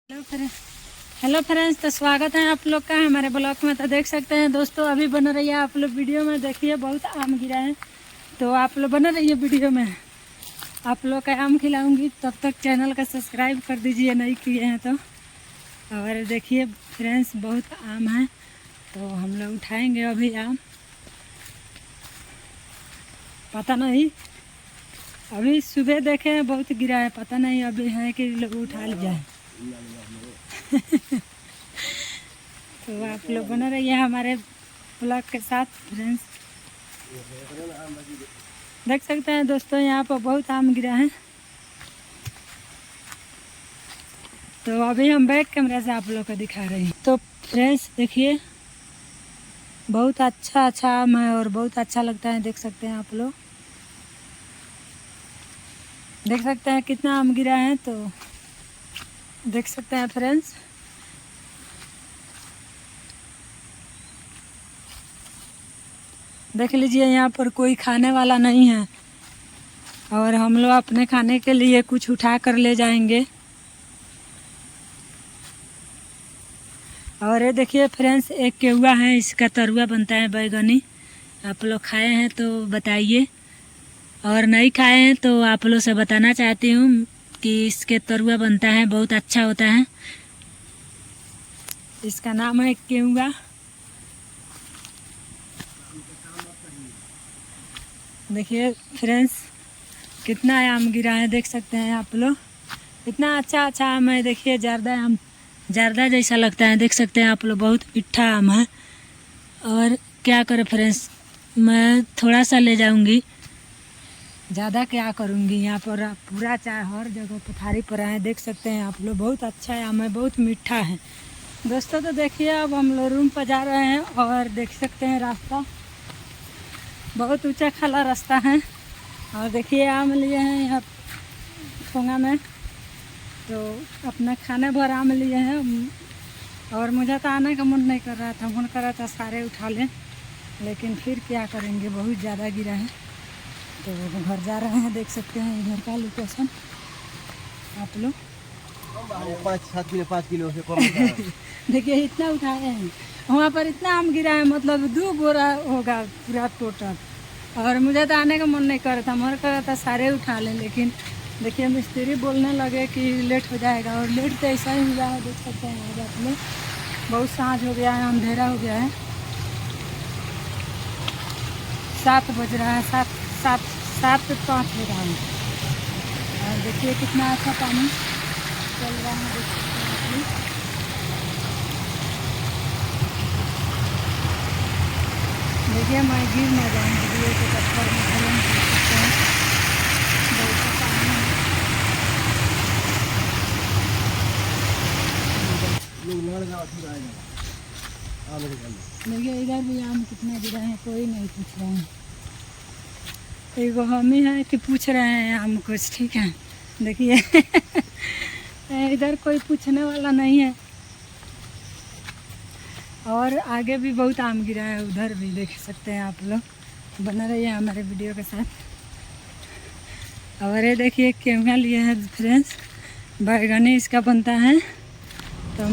Hello friends, तो स्वागत है आप लोग का हमारे ब्लॉग में। तो देख सकते हैं दोस्तों, अभी बन रही है आप लोग वीडियो में। देखिए बहुत आम गिरा है, तो आप लोग बना रही है वीडियो में। आप लोग का आम खिलाऊंगी, तब तक चैनल का सब्सक्राइब कर दीजिए नहीं किए हैं तो। और देखिए फ्रेंड्स, बहुत आम है, तो हम लोग उठाएंगे अभी आम। पता नहीं, अभी सुबह देखे हैं बहुत गिरा है, पता नहीं अभी है कि लोग उठा लिया है। तो आप लोग बना रहिए हमारे ब्लॉग के साथ फ्रेंड्स। देख सकते हैं दोस्तों, यहाँ पर बहुत आम गिरा है। तो अभी हम बैक कैमरा से आप लोग को दिखा रहे हैं। तो फ्रेंड्स देखिए, बहुत अच्छा आम है और बहुत अच्छा लगता है। देख सकते हैं आप लोग, देख सकते हैं कितना आम गिरा है। तो देख सकते हैं फ्रेंड्स, देख लीजिए यहाँ पर कोई खाने वाला नहीं है, और हम लोग अपने खाने के लिए कुछ उठा कर ले जाएंगे। और ये देखिए फ्रेंड्स, एक केहुआ है, इसका तरुआ बनता है बैगनी। आप लोग खाए हैं तो बताइए, और नहीं खाए हैं तो आप लोग से बताना चाहती हूँ कि इसके तरुआ बनता है, बहुत अच्छा होता है। इसका नाम है केहुआ। देखिए फ्रेंड्स, कितना आम गिरा है, देख सकते हैं आप लोग। इतना अच्छा आम है। देखिए जर्दा आम, जर्दा जैसा लगता है, देख सकते हैं आप लोग। बहुत मीठा आम है। और क्या करें फ्रेंड्स, मैं थोड़ा सा ले जाऊंगी, ज़्यादा क्या करूंगी। यहाँ पर पूरा चाय हर जगह पथारी पर है, देख सकते हैं आप लोग। बहुत अच्छा आम है, बहुत मीठा है दोस्तों। तो देखिए अब हम लोग रूम पर जा रहे हैं, और देख सकते हैं रास्ता बहुत ऊंचा खाला रास्ता है। और देखिए आम लिए हैं यहाँ ठोंगा में, तो अपना खाने भर आम लिए हैं। और मुझे तो आने का मन नहीं कर रहा था, मन कर रहा था सारे उठा लें, लेकिन फिर क्या करेंगे, बहुत ज़्यादा गिरा है। तो घर जा रहे हैं, देख सकते हैं घर का लोकेशन आप लोग। 5 किलो से कम देखिए इतना उठाए हैं, वहाँ पर इतना आम गिरा है, मतलब 2 बोरा होगा पूरा टोटल। और मुझे तो आने का मन नहीं कर रहा था, मन कर रहा था सारे उठा लें, लेकिन देखिए मिस्त्री बोलने लगे कि लेट हो जाएगा, और लेट तो ऐसा ही हुआ है। देख सकते हैं आज आप लोग, बहुत सांझ हो गया है, अंधेरा हो गया है। 7 बज रहा है, 7:05 हो रहा है। और देखिए कितना अच्छा पानी चल रहा है, देख सकते हैं आप लोग। देखिए मैं गिर ना जाऊँ वीडियो के चक्कर में, देख सकते हैं बहुत सा पानी है। देखिए इधर भी आम कितना गिरा है, कोई नहीं पूछ रहा है। एगो हम ही है कि पूछ रहे हैं आम कुछ, ठीक है। देखिए इधर कोई पूछने वाला नहीं है। और आगे भी बहुत आम गिरा है, उधर भी देख सकते हैं आप लोग। बना रहिए हमारे वीडियो के साथ। और ये देखिए केवड़ा लिए हैं फ्रेंड्स, बैगनी इसका बनता है। तो